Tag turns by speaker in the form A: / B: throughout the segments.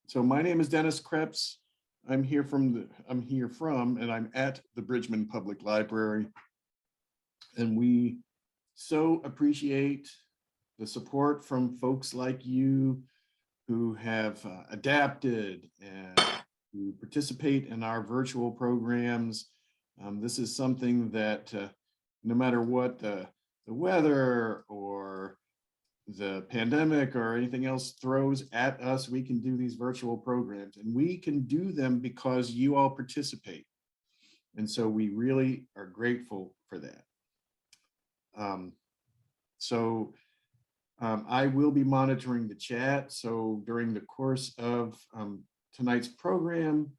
A: So my name is Dennis Krebs. I'm here from, and I'm at the Bridgman Public Library. And we so appreciate the support from folks like you who have adapted and who participate in our virtual programs. This is something that no matter what the weather or the pandemic or anything else throws at us, we can do these virtual programs, and we can do them because you all participate. And so we really are grateful for that. I will be monitoring the chat. So during the course of tonight's program,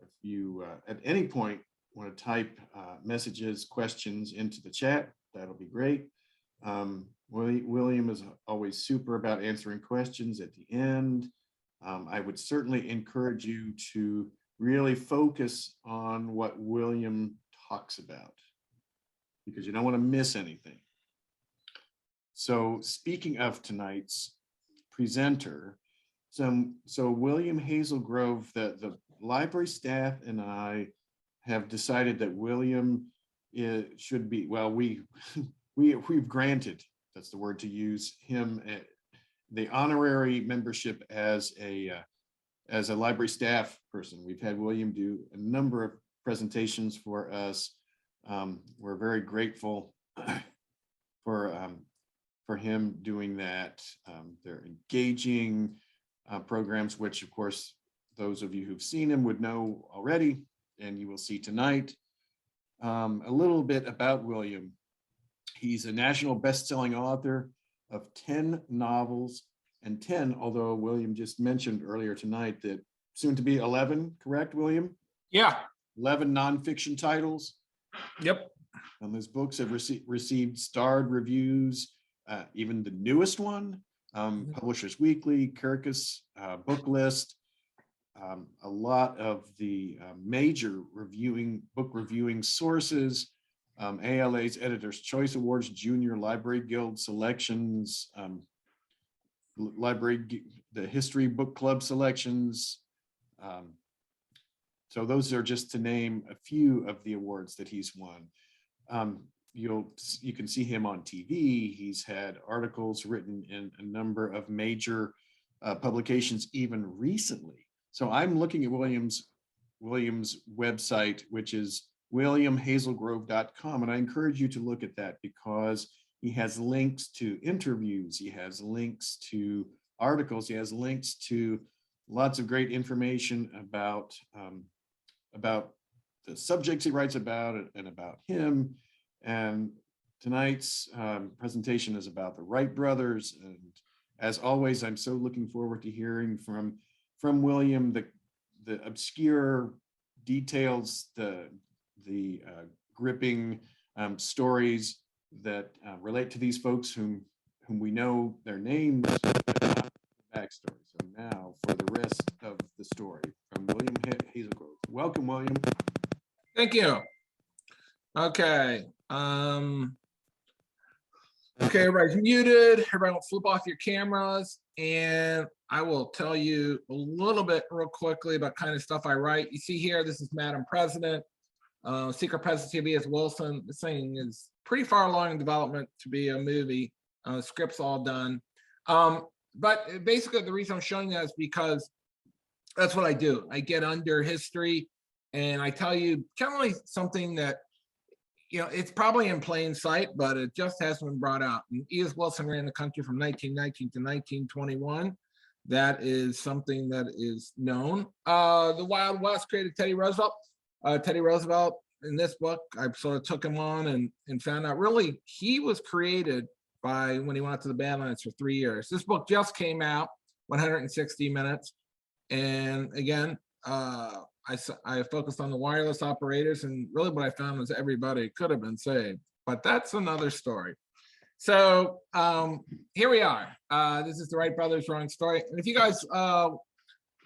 A: if you at any point want to type messages, questions into the chat, that'll be great. William is always super about answering questions at the end. I would certainly encourage you to really focus on what William talks about, because you don't want to miss anything. So speaking of tonight's presenter, so William Hazelgrove, the library staff and I have decided that William should be, well, we've granted, that's the word to use, him the honorary membership as a library staff person. We've had William do a number of presentations for us. We're very grateful for him doing that. They're engaging programs, which of course, those of you who've seen him would know already, and you will see tonight. A little bit about William. He's a national best-selling author of 10 novels and 10, although William just mentioned earlier tonight that soon to be 11, correct, William?
B: Yeah.
A: 11 nonfiction titles.
B: Yep.
A: And his books have received starred reviews, even the newest one, Publishers Weekly, Kirkus, Book List, a lot of the major book reviewing sources, ALA's Editor's Choice Awards, Junior Library Guild selections, the History Book Club selections. So those are just to name a few of the awards that he's won. You can see him on TV. He's had articles written in a number of major publications even recently. So I'm looking at William's website, which is williamhazelgrove.com, and I encourage you to look at that because he has links to interviews, he has links to articles, he has links to lots of great information about the subjects he writes about and about him. And tonight's presentation is about the Wright brothers. And as always, I'm so looking forward to hearing from William the obscure details, the gripping stories that relate to these folks whom we know their names, but not the backstory. So now for the rest of the story from William Hazelgrove. Welcome, William.
B: Thank you. Okay. Okay, everybody's muted. Everybody will flip off your cameras, and I will tell you a little bit real quickly about kind of stuff I write. You see here, this is Madam President, Secret Presidency of E.S. Wilson. This thing is pretty far along in development to be a movie. Script's all done. But basically the reason I'm showing that is because that's what I do. I get under history and I tell you generally something that, you know, it's probably in plain sight, but it just hasn't been brought out. E.S. Wilson ran the country from 1919 to 1921. That is something that is known. The Wild West created Teddy Roosevelt. Teddy Roosevelt, in this book, I sort of took him on and found out really he was created by when he went out to the Badlands for 3 years. This book just came out, 160 minutes. And again, I focused on the wireless operators, and really what I found was everybody could have been saved, but that's another story. So here we are. This is the Wright brothers drawing story. And if you guys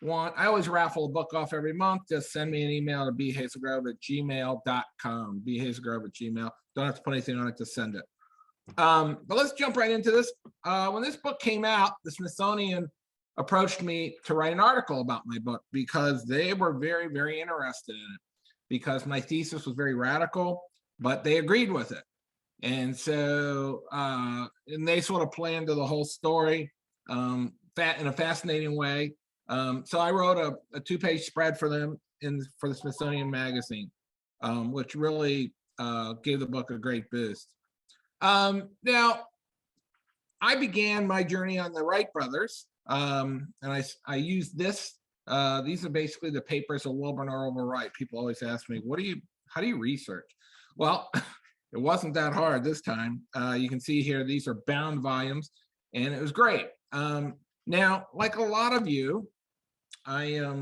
B: want, I always raffle a book off every month. Just send me an email to bhazelgrove@gmail.com. bhazelgrove@gmail. Don't have to put anything on it, just send it. But let's jump right into this. When this book came out, the Smithsonian approached me to write an article about my book because they were very, very interested in it, because my thesis was very radical, but they agreed with it. And so, and they sort of planned to the whole story in a fascinating way. So I wrote a 2-page spread for them for the Smithsonian magazine, which really gave the book a great boost. Now, I began my journey on the Wright brothers, and I used this. These are basically the papers of Wilbur and Orville Wright. People always ask me, how do you research? Well, it wasn't that hard this time. You can see here, these are bound volumes, and it was great. Now, like a lot of you, I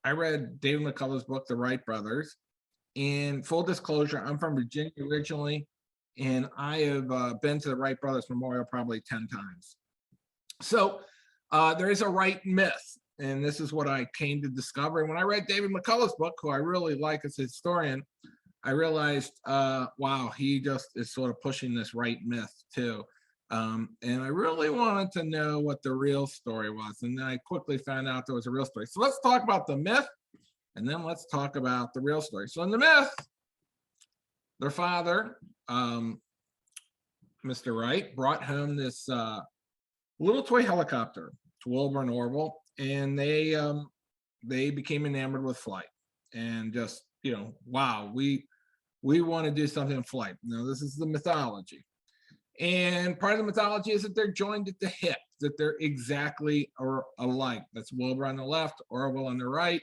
B: read David McCullough's book, The Wright Brothers. And full disclosure, I'm from Virginia originally, and I have been to the Wright Brothers Memorial probably 10 times. So there is a Wright myth, and this is what I came to discover. And when I read David McCullough's book, who I really like as a historian, I realized, wow, he just is sort of pushing this Wright myth too. And I really wanted to know what the real story was. And then I quickly found out there was a real story. So let's talk about the myth, and then let's talk about the real story. So in the myth, their father, Mr. Wright, brought home this little toy helicopter to Wilbur and Orville, and they became enamored with flight, and just, wow, we want to do something in flight. Now, this is the mythology. And part of the mythology is that they're joined at the hip, that they're exactly alike. That's Wilbur on the left, Orville on the right.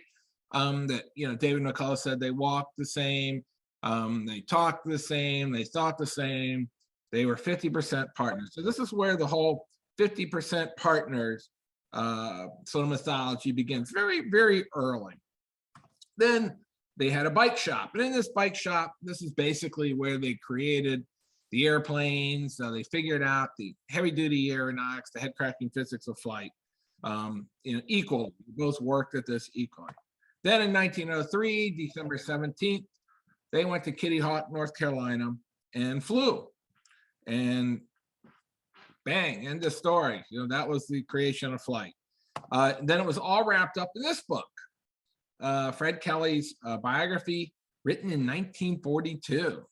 B: That, David McCullough said they walked the same, they talked the same, they thought the same, they were 50% partners. So this is where the whole 50% partners sort of mythology begins very, very early. Then they had a bike shop, and in this bike shop, this is basically where they created the airplanes. They figured out the heavy-duty aeronautics, the head-cracking physics of flight, equal. Both worked at this equally. Then in 1903, December 17th, they went to Kitty Hawk, North Carolina, and flew. And bang, end of story. That was the creation of flight. Then it was all wrapped up in this book, Fred Kelly's biography, written in 1942,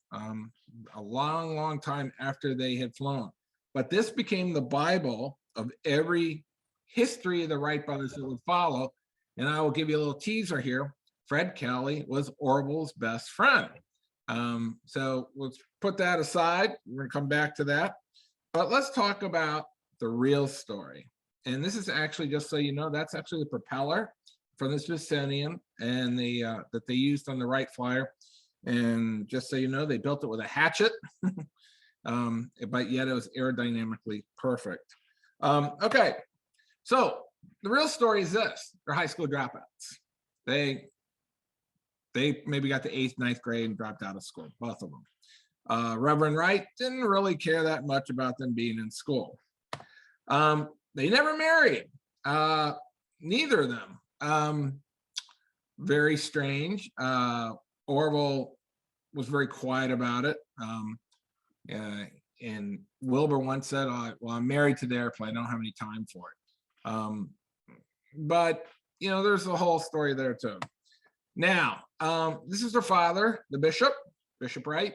B: a long, long time after they had flown. But this became the Bible of every history of the Wright brothers that would follow. And I will give you a little teaser here. Fred Kelly was Orville's best friend. So let's put that aside. We're gonna come back to that. But let's talk about the real story. And this is actually, just so you know, that's actually the propeller from the Smithsonian, and that they used on the Wright Flyer. And just so you know, they built it with a hatchet, but yet it was aerodynamically perfect. Okay, so the real story is this: they're high school dropouts. They maybe got to 8th, 9th grade and dropped out of school, both of them. Reverend Wright didn't really care that much about them being in school. They never married, neither of them. Very strange. Orville was very quiet about it. And Wilbur once said, well, I'm married to the airplane, I don't have any time for it. But, there's a whole story there too. Now, this is their father, the Bishop Wright,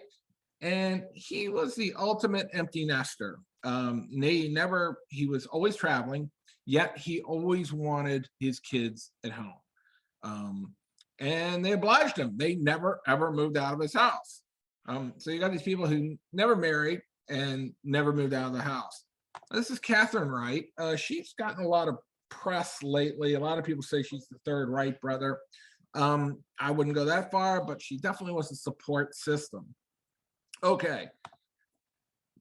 B: and he was the ultimate empty nester. He was always traveling, yet he always wanted his kids at home. And they obliged him. They never, ever moved out of his house. So you got these people who never married and never moved out of the house. This is Catherine Wright. She's gotten a lot of press lately. A lot of people say she's the third Wright brother. I wouldn't go that far, but she definitely was a support system. Okay.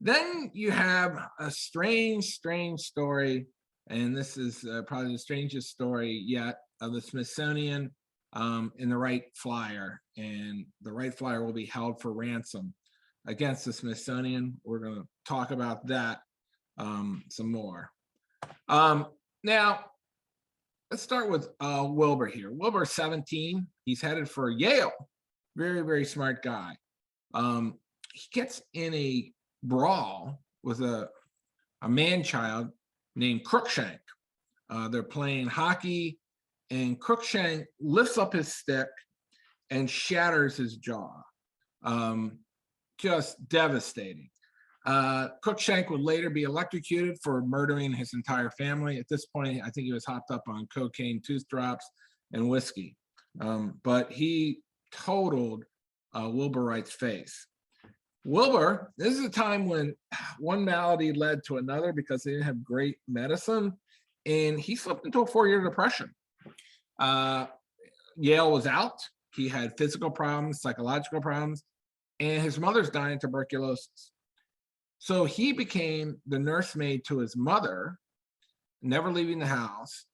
B: Then you have a strange, strange story, and this is probably the strangest story yet, of the Smithsonian in the Wright Flyer. And the Wright Flyer will be held for ransom against the Smithsonian. We're going to talk about that some more. Now, let's start with Wilbur here. Wilbur's 17. He's headed for Yale. Very, very smart guy. He gets in a brawl with a man-child named Crookshank. They're playing hockey, and Cruikshank lifts up his stick and shatters his jaw. Just devastating. Cruikshank would later be electrocuted for murdering his entire family. At this point, I think he was hopped up on cocaine, tooth drops, and whiskey. But he totaled Wilbur Wright's face. Wilbur, this is a time when one malady led to another because they didn't have great medicine, and he slipped into a 4-year depression. Yale was out. He had physical problems, psychological problems, and his mother's dying of tuberculosis. So he became the nursemaid to his mother, never leaving the house,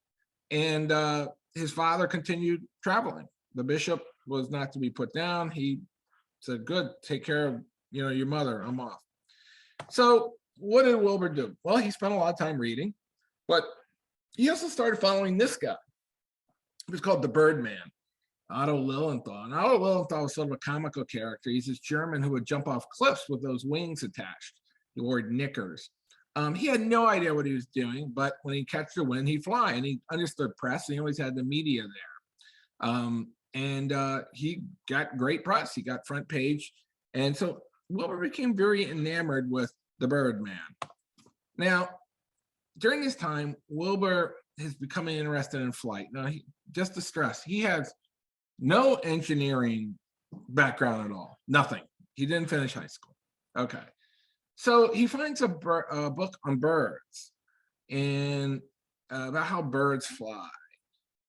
B: and his father continued traveling. The bishop was not to be put down. He said, good, take care of your mother, I'm off. So what did Wilbur do? Well, he spent a lot of time reading, but he also started following this guy. He was called the Birdman, Otto Lilienthal. And Otto Lilienthal was sort of a comical character. He's this German who would jump off cliffs with those wings attached. He wore knickers. He had no idea what he was doing, but when he catch the wind, he'd fly, and he understood press, and he always had the media there. He got great press. He got front page. And so Wilbur became very enamored with the Birdman. Now, during this time, Wilbur is becoming interested in flight. Now, just to stress, he has no engineering background at all, nothing. He didn't finish high school. Okay. So he finds a book on birds and about how birds fly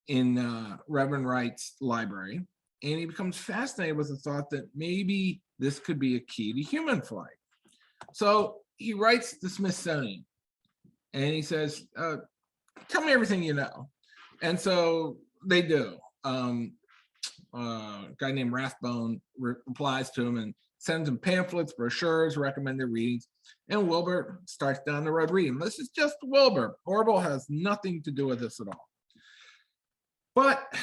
B: in Reverend Wright's library. And he becomes fascinated with the thought that maybe this could be a key to human flight. So he writes the Smithsonian and he says, tell me everything you know. And so they do. A guy named Rathbone replies to him and sends him pamphlets, brochures, recommended readings, and Wilbur starts down the road reading. This is just Wilbur. Orville has nothing to do with this at all. But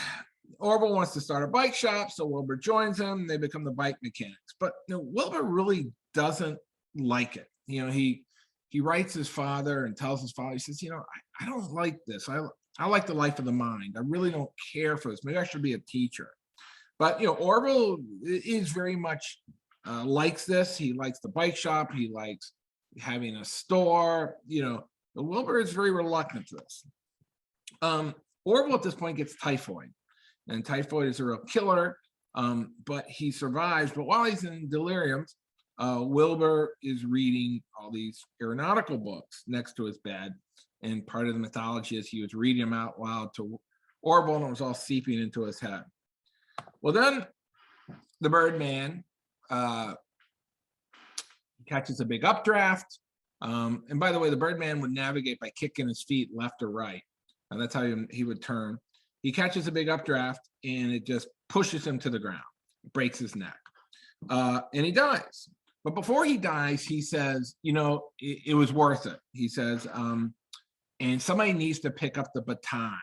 B: Orville wants to start a bike shop, so Wilbur joins him. They become the bike mechanics. But Wilbur really doesn't like it. He writes his father and tells his father, he says, I don't like this. I like the life of the mind. I really don't care for this. Maybe I should be a teacher. But Orville is very much likes this. He likes the bike shop. He likes having a store. Wilbur is very reluctant to this. Orville at this point gets typhoid, and typhoid is a real killer. But he survives. But while he's in delirium, Wilbur is reading all these aeronautical books next to his bed. And part of the mythology is he was reading them out loud to Orville, and it was all seeping into his head. Well, then the Birdman catches a big updraft. And by the way, the Birdman would navigate by kicking his feet left or right. And that's how he would turn. He catches a big updraft, and it just pushes him to the ground, breaks his neck. And he dies. But before he dies, he says, it was worth it. He says, and somebody needs to pick up the baton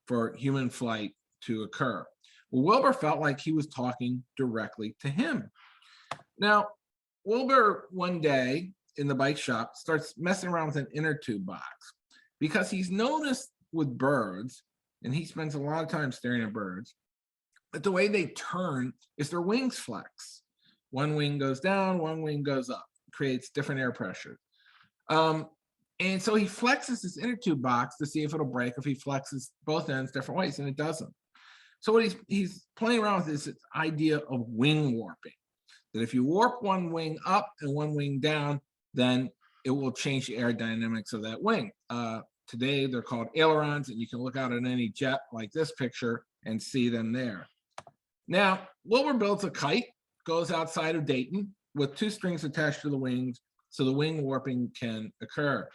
B: for human flight to occur. Well, Wilbur felt like he was talking directly to him. Now, Wilbur one day in the bike shop starts messing around with an inner tube box because he's noticed with birds, and he spends a lot of time staring at birds, that the way they turn is their wings flex. One wing goes down, one wing goes up, creates different air pressure. And so he flexes his inner tube box to see if it'll break, if he flexes both ends different ways, and it doesn't. So what he's playing around with is this idea of wing warping, that if you warp one wing up and one wing down, then it will change the aerodynamics of that wing. Today, they're called ailerons, and you can look out at any jet like this picture and see them there. Now, Wilbur builds a kite, goes outside of Dayton with 2 strings attached to the wings so the wing warping can occur.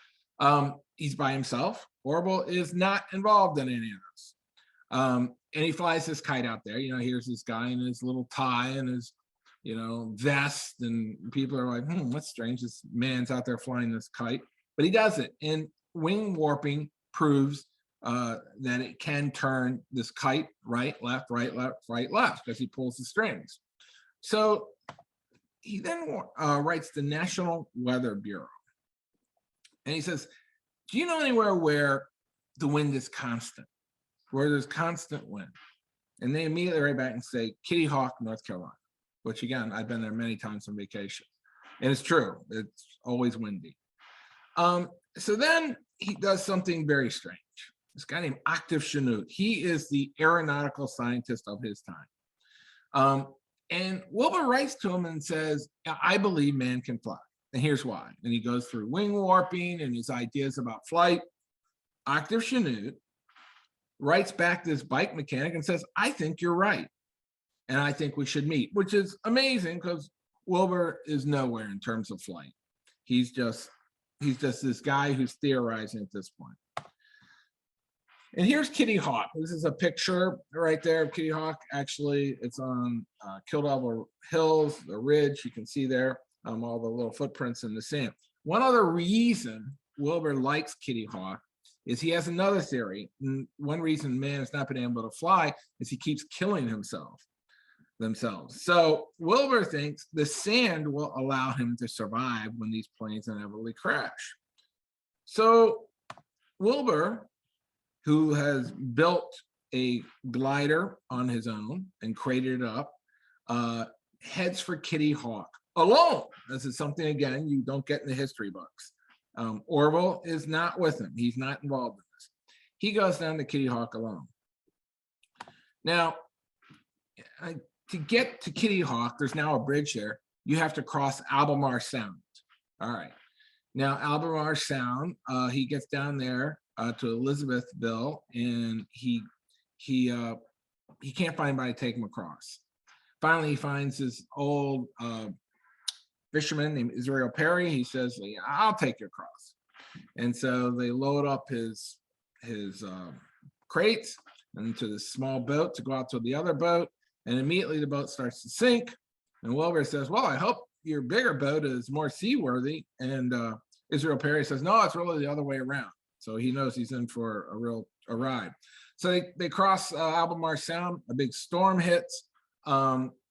B: He's by himself. Orville is not involved in any of this. And he flies his kite out there. Here's this guy in his little tie and his, vest, and people are like, what's strange? This man's out there flying this kite. But he does it. And wing warping proves that it can turn this kite right, left, because he pulls the strings. So he then writes the National Weather Bureau. And he says, do you know anywhere where the wind is constant, where there's constant wind. And they immediately write back and say, Kitty Hawk, North Carolina, which again, I've been there many times on vacation. And it's true, it's always windy. So then he does something very strange. This guy named Octave Chanute, he is the aeronautical scientist of his time. And Wilbur writes to him and says, I believe man can fly. And here's why. And he goes through wing warping and his ideas about flight. Octave Chanute writes back this bike mechanic and says, I think you're right. And I think we should meet, which is amazing because Wilbur is nowhere in terms of flight. He's just this guy who's theorizing at this point. And here's Kitty Hawk. This is a picture right there of Kitty Hawk. Actually, it's on Kildare Hills, the ridge. You can see there all the little footprints in the sand. One other reason Wilbur likes Kitty Hawk is he has another theory. And one reason man has not been able to fly is he keeps killing themselves. So Wilbur thinks the sand will allow him to survive when these planes inevitably crash. So Wilbur, who has built a glider on his own and crated it up, heads for Kitty Hawk alone. This is something, again, you don't get in the history books. Orville is not with him. He's not involved in this. He goes down to Kitty Hawk alone. Now, to get to Kitty Hawk, there's now a bridge there. You have to cross Albemarle Sound. All right. Now, Albemarle Sound, he gets down there to Elizabethville, and he can't find anybody to take him across. Finally, he finds this old fisherman named Israel Perry. He says, I'll take you across. And so they load up his crates into this small boat to go out to the other boat. And immediately the boat starts to sink. And Wilbur says, well, I hope your bigger boat is more seaworthy. And Israel Perry says, no, it's really the other way around. So he knows he's in for a ride. So they cross Albemarle Sound, a big storm hits.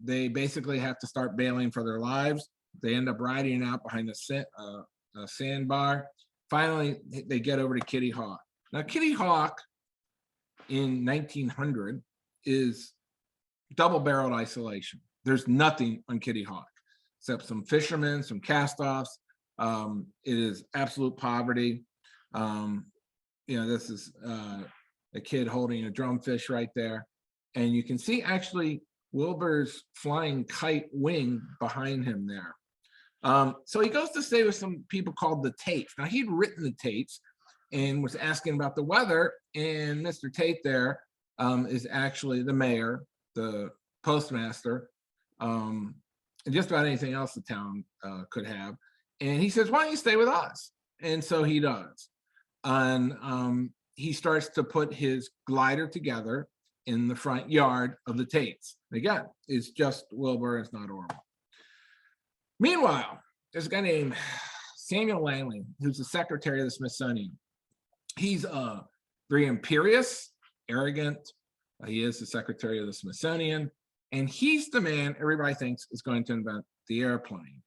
B: They basically have to start bailing for their lives. They end up riding out behind a sandbar. Finally, they get over to Kitty Hawk. Now, Kitty Hawk in 1900 is double-barreled isolation. There's nothing on Kitty Hawk except some fishermen, some cast-offs. It is absolute poverty. This is a kid holding a drumfish right there. And you can see actually Wilbur's flying kite wing behind him there. So he goes to stay with some people called the Tates. Now, he'd written the Tates and was asking about the weather. And Mr. Tate there is actually the mayor, the postmaster, and just about anything else the town could have. And he says, why don't you stay with us? And so he does. And he starts to put his glider together in the front yard of the Tates. Again, it's just Wilbur, it's not Orville. Meanwhile, there's a guy named Samuel Langley, who's the secretary of the Smithsonian. He's very imperious, arrogant. He is the secretary of the Smithsonian, and he's the man everybody thinks is going to invent the airplane.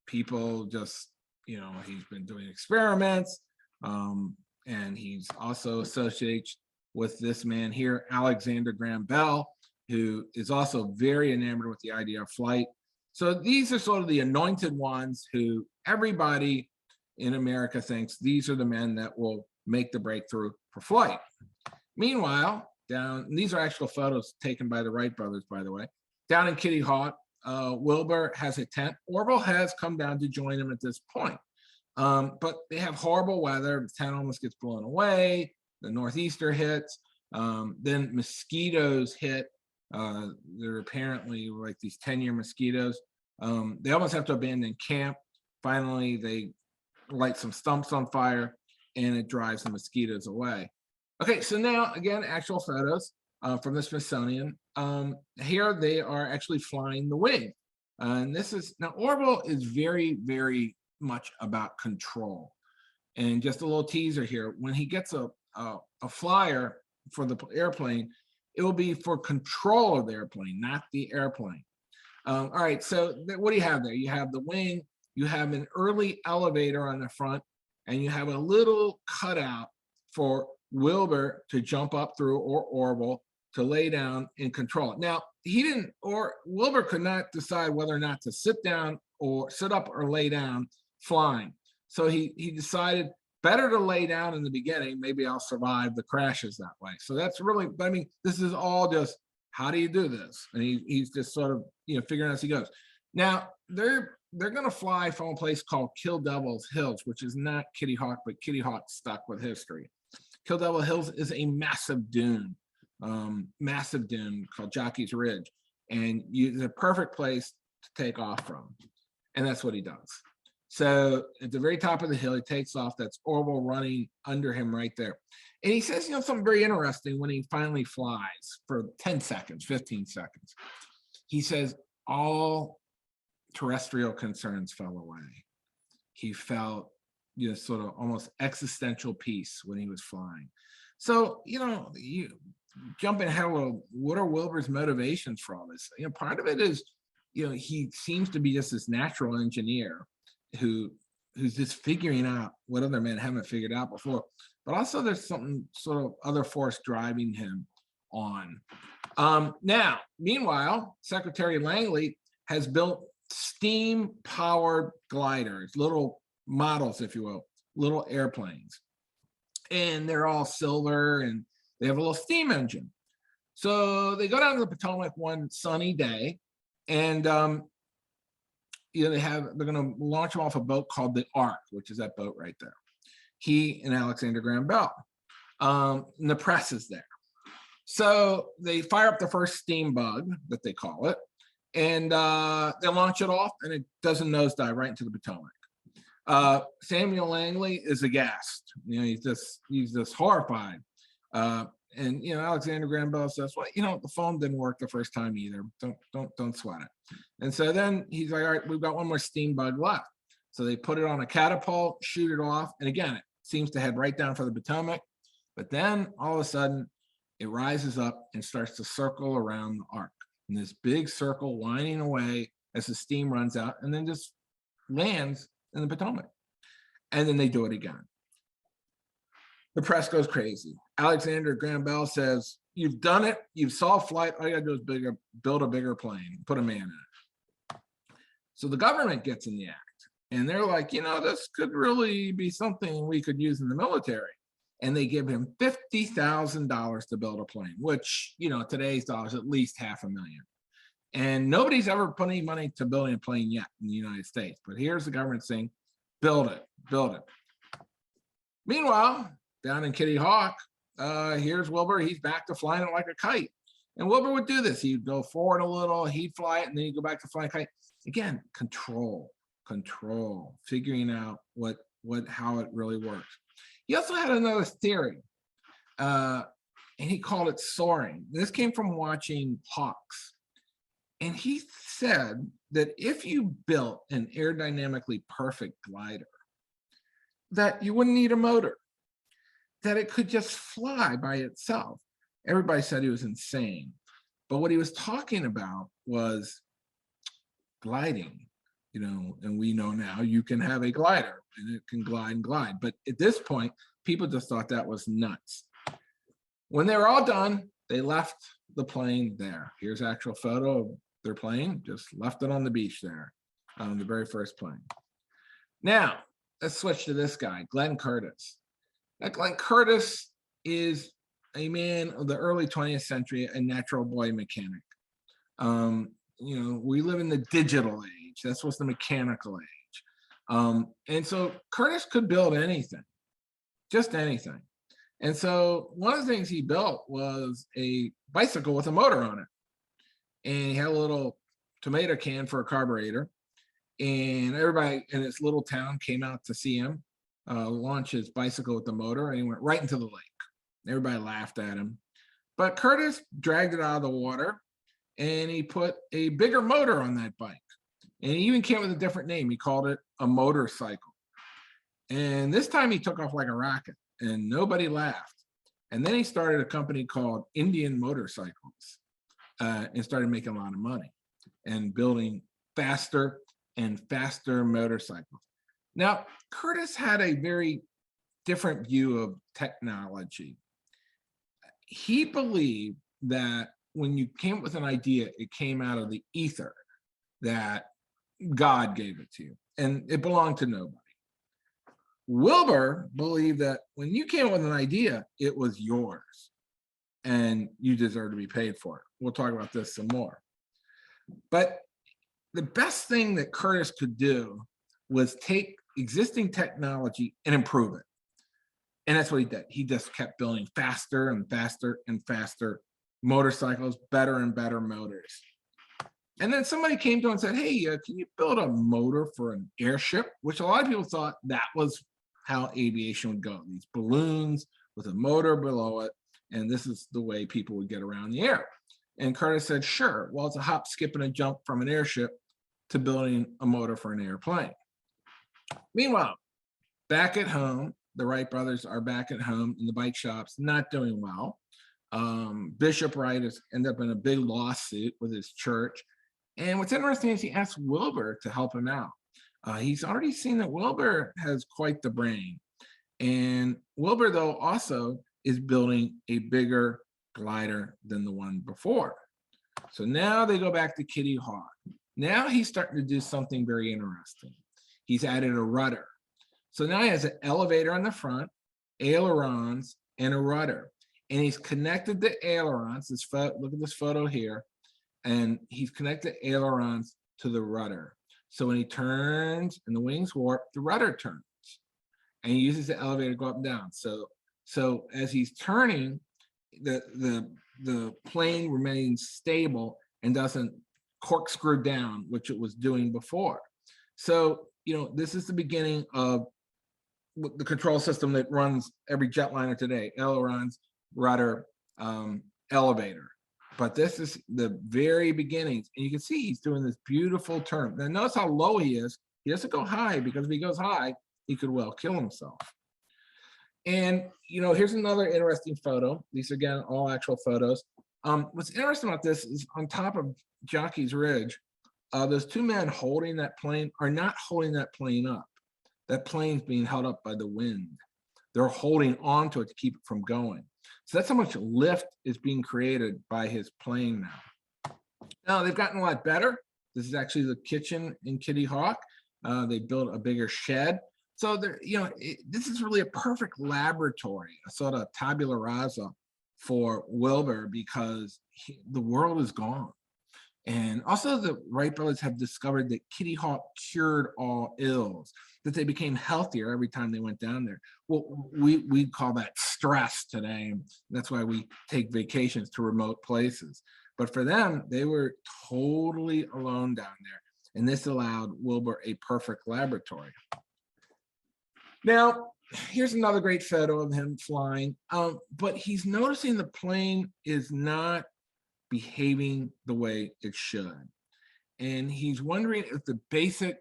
B: People just, he's been doing experiments, and he's also associated with this man here, Alexander Graham Bell, who is also very enamored with the idea of flight. So these are sort of the anointed ones who everybody in America thinks these are the men that will make the breakthrough for flight. Meanwhile, these are actual photos taken by the Wright brothers, by the way. Down in Kitty Hawk, Wilbur has a tent. Orville has come down to join him at this point. But they have horrible weather. The tent almost gets blown away. The northeaster hits. Then mosquitoes hit. They're apparently like these 10-year mosquitoes. They almost have to abandon camp. Finally, they light some stumps on fire, and it drives the mosquitoes away. Okay, so now, again, actual photos from the Smithsonian. Here they are actually flying the wing. And this is, now Orville is very, very much about control. And just a little teaser here, when he gets a flyer for the airplane, it will be for control of the airplane, not the airplane. All right, so what do you have there? You have the wing, you have an early elevator on the front, and you have a little cutout for Wilbur to jump up through or Orville to lay down and control it. Now, he didn't, or Wilbur could not decide whether or not to sit down or sit up or lay down flying. So he decided better to lay down in the beginning. Maybe I'll survive the crashes that way. So that's really, I mean, this is all just, how do you do this? And he's just sort of, figuring out as he goes. Now, they're going to fly from a place called Kill Devil's Hills, which is not Kitty Hawk, but Kitty Hawk stuck with history. Kill Devil Hills is a massive dune called Jockey's Ridge. And it's a perfect place to take off from. And that's what he does. So at the very top of the hill, he takes off. That's Orville running under him right there. And he says, something very interesting when he finally flies for 10 seconds, 15 seconds. He says, all terrestrial concerns fell away. He felt, sort of almost existential peace when he was flying. So, you jump in, what are Wilbur's motivations for all this? Part of it is, he seems to be just this natural engineer who's just figuring out what other men haven't figured out before. But also there's something sort of other force driving him on. Now, meanwhile, Secretary Langley has built steam-powered gliders, little models, if you will, little airplanes. And they're all silver and they have a little steam engine. So they go down to the Potomac one sunny day and they're going to launch him off a boat called the Ark, which is that boat right there. He and Alexander Graham Bell. And the press is there. So they fire up the first steam bug, that they call it, and they launch it off, and it does a nosedive right into the Potomac. Samuel Langley is aghast. He's just horrified. And Alexander Graham Bell says, well, the phone didn't work the first time either. Don't sweat it. And so then he's like, all right, we've got one more steam bug left. So they put it on a catapult, shoot it off, and again, it seems to head right down for the Potomac. But then all of a sudden, it rises up and starts to circle around the Ark in this big circle, winding away as the steam runs out, and then just lands in the Potomac. And then they do it again. The press goes crazy. Alexander Graham Bell says, you've done it. You've solved flight. All you got to do is build a bigger plane, put a man in it. So the government gets in the act. And they're like, this could really be something we could use in the military. And they give him $50,000 to build a plane, which, today's dollars, at least $500,000. And nobody's ever put any money to building a plane yet in the United States. But here's the government saying, build it. Meanwhile, down in Kitty Hawk, here's Wilbur. He's back to flying it like a kite. And Wilbur would do this. He'd go forward a little, he'd fly it, and then he'd go back to flying a kite. Again, control, figuring out how it really works. He also had another theory, and he called it soaring. This came from watching hawks. And he said that if you built an aerodynamically perfect glider, that you wouldn't need a motor, that it could just fly by itself. Everybody said he was insane. But what he was talking about was gliding, and we know now you can have a glider and it can glide and glide. But at this point, people just thought that was nuts. When they were all done, they left the plane there. Here's an actual photo of their plane, just left it on the beach there, on the very first plane. Now, let's switch to this guy, Glenn Curtiss. Now, Glenn Curtiss is a man of the early 20th century, a natural boy mechanic. We live in the digital age. That's what's the mechanical age. And so Curtiss could build anything, just anything. And so one of the things he built was a bicycle with a motor on it. And he had a little tomato can for a carburetor. And everybody in this little town came out to see him launch his bicycle with the motor, and he went right into the lake. Everybody laughed at him. But Curtiss dragged it out of the water, and he put a bigger motor on that bike. And he even came with a different name. He called it a motorcycle. And this time he took off like a rocket, and nobody laughed. And then he started a company called Indian Motorcycles and started making a lot of money and building faster and faster motorcycles. Now, Curtiss had a very different view of technology. He believed that when you came up with an idea, it came out of the ether, that God gave it to you, and it belonged to nobody. Wilbur believed that when you came up with an idea, it was yours, and you deserve to be paid for it. We'll talk about this some more. But the best thing that Curtis could do was take existing technology and improve it. And that's what he did. He just kept building faster and faster and faster motorcycles, better and better motors. And then somebody came to him and said, hey, can you build a motor for an airship? Which a lot of people thought that was how aviation would go. These balloons with a motor below it. And this is the way people would get around the air. And Curtis said, sure. Well, it's a hop, skip, and a jump from an airship to building a motor for an airplane. Meanwhile, back at home, the Wright brothers are back at home in the bike shops, not doing well. Bishop Wright has ended up in a big lawsuit with his church. And what's interesting is he asked Wilbur to help him out. He's already seen that Wilbur has quite the brain. And Wilbur, though, also is building a bigger glider than the one before. So now they go back to Kitty Hawk. Now he's starting to do something very interesting. He's added a rudder. So now he has an elevator on the front, ailerons, and a rudder. And he's connected the ailerons. Look at this photo here. And he's connected ailerons to the rudder. So when he turns and the wings warp, the rudder turns. And he uses the elevator to go up and down. So as he's turning, the plane remains stable and doesn't corkscrew down, which it was doing before. So, this is the beginning of the control system that runs every jetliner today: ailerons, rudder, elevator. But this is the very beginnings. And you can see he's doing this beautiful turn. Now notice how low he is. He doesn't go high, because if he goes high, he could well kill himself. And, here's another interesting photo. These, again, all actual photos. What's interesting about this is on top of Jockey's Ridge, those two men holding that plane are not holding that plane up. That plane's being held up by the wind. They're holding onto it to keep it from going. So that's how much lift is being created by his plane now. Now, they've gotten a lot better. This is actually the kitchen in Kitty Hawk. They built a bigger shed. So this is really a perfect laboratory, a sort of tabula rasa for Wilbur, because the world is gone. And also the Wright brothers have discovered that Kitty Hawk cured all ills, that they became healthier every time they went down there. Well, we call that stress today. That's why we take vacations to remote places. But for them, they were totally alone down there. And this allowed Wilbur a perfect laboratory. Now, here's another great photo of him flying. But he's noticing the plane is not behaving the way it should. And he's wondering if the basic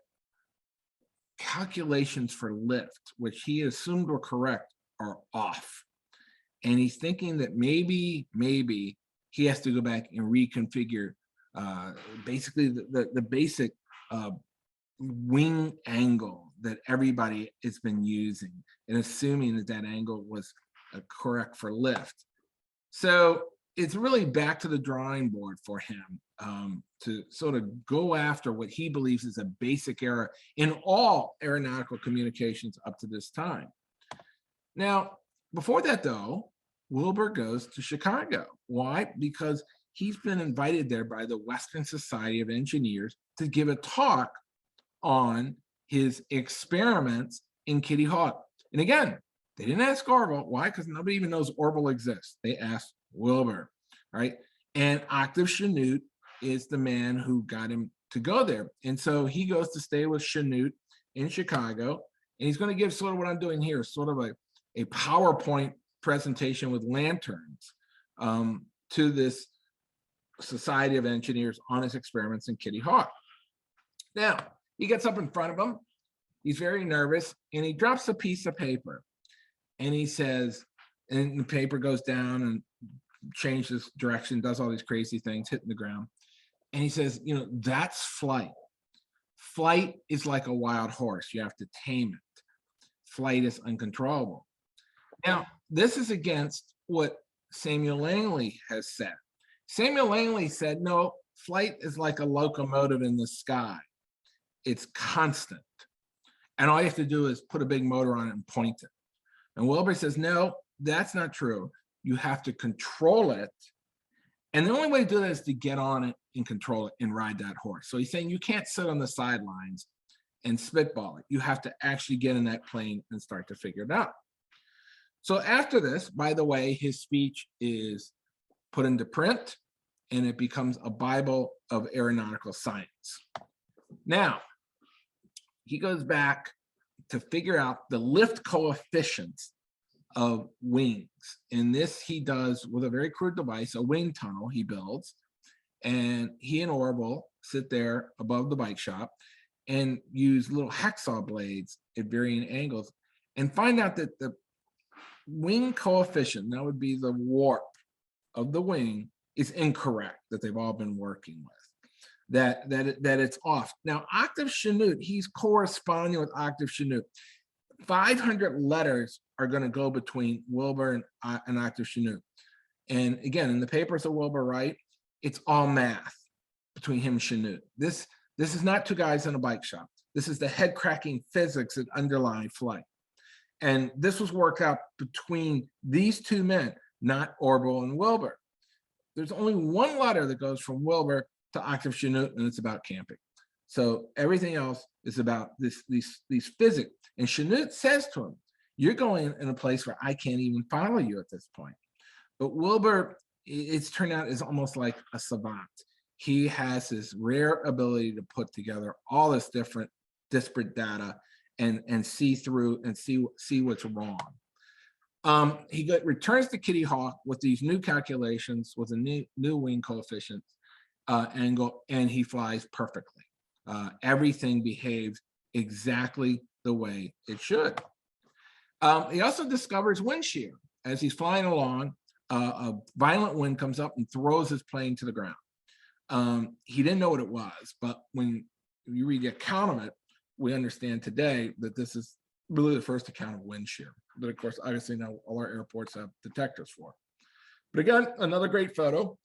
B: calculations for lift, which he assumed were correct, are off. And he's thinking that maybe he has to go back and reconfigure basically the basic wing angle that everybody has been using, and assuming that angle was correct for lift. So it's really back to the drawing board for him to sort of go after what he believes is a basic error in all aeronautical communications up to this time. Now, before that, though, Wilbur goes to Chicago. Why? Because he's been invited there by the Western Society of Engineers to give a talk on his experiments in Kitty Hawk. And again, they didn't ask Orville. Why? Because nobody even knows Orville exists. They asked Wilbur, right? And Octave Chanute is the man who got him to go there. And so he goes to stay with Chanute in Chicago, and he's going to give sort of what I'm doing here, sort of a PowerPoint presentation with lanterns to this Society of Engineers on his experiments in Kitty Hawk. Now, he gets up in front of him. He's very nervous, and he drops a piece of paper. And he says, and the paper goes down and changes direction, does all these crazy things, hitting the ground. And he says, that's flight. Flight is like a wild horse. You have to tame it. Flight is uncontrollable. Now, this is against what Samuel Langley has said. Samuel Langley said, no, flight is like a locomotive in the sky. It's constant. And all you have to do is put a big motor on it and point it. And Wilbur says, no, that's not true. You have to control it. And the only way to do that is to get on it and control it and ride that horse. So he's saying you can't sit on the sidelines and spitball it. You have to actually get in that plane and start to figure it out. So after this, by the way, his speech is put into print and it becomes a Bible of aeronautical science. Now, he goes back to figure out the lift coefficients of wings. And this he does with a very crude device, a wind tunnel he builds. And he and Orville sit there above the bike shop and use little hacksaw blades at varying angles and find out that the wing coefficient, that would be the warp of the wing, is incorrect, that they've all been working with. That it's off. Now, Octave Chanute, he's corresponding with Octave Chanute. 500 letters are going to go between Wilbur and Octave Chanute. And again, in the papers of Wilbur Wright, it's all math between him and Chanute. This is not two guys in a bike shop. This is the head-cracking physics that underlie flight. And this was worked out between these two men, not Orville and Wilbur. There's only one letter that goes from Wilbur to Octave Chanute, and it's about camping. So everything else is about these physics. And Chanute says to him, you're going in a place where I can't even follow you at this point. But Wilbur, it's turned out, is almost like a savant. He has this rare ability to put together all this different disparate data and see through and see what's wrong. He returns to Kitty Hawk with these new calculations with a new wing coefficient angle, and he flies perfectly. Everything behaves exactly the way it should. He also discovers wind shear. As he's flying along, a violent wind comes up and throws his plane to the ground. He didn't know what it was, but when you read the account of it, we understand today that this is really the first account of wind shear. But of course, obviously now all our airports have detectors for. But again, another great photo.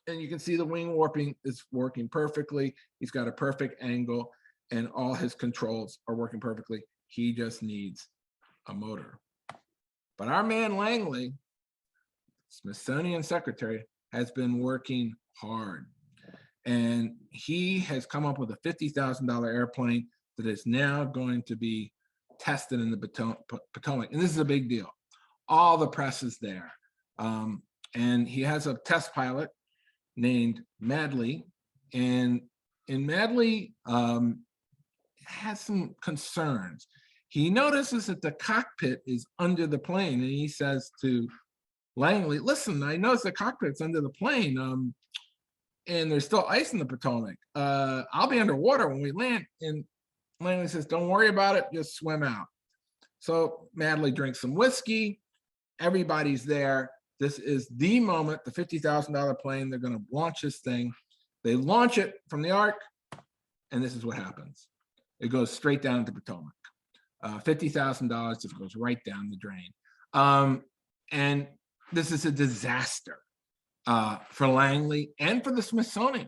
B: And you can see the wing warping is working perfectly. He's got a perfect angle and all his controls are working perfectly. He just needs a motor. But our man Langley, Smithsonian secretary, has been working hard. And he has come up with a $50,000 airplane that is now going to be tested in the Potomac. And this is a big deal. All the press is there. And he has a test pilot named Madley. And Madley has some concerns. He notices that the cockpit is under the plane. And he says to Langley, listen, I noticed the cockpit's under the plane. And there's still ice in the Potomac. I'll be underwater when we land. And Langley says, don't worry about it, just swim out. So Madley drinks some whiskey. Everybody's there. This is the moment, the $50,000 plane, they're gonna launch this thing. They launch it from the arc, and this is what happens. It goes straight down to Potomac. $50,000, it goes right down the drain. And this is a disaster for Langley and for the Smithsonian.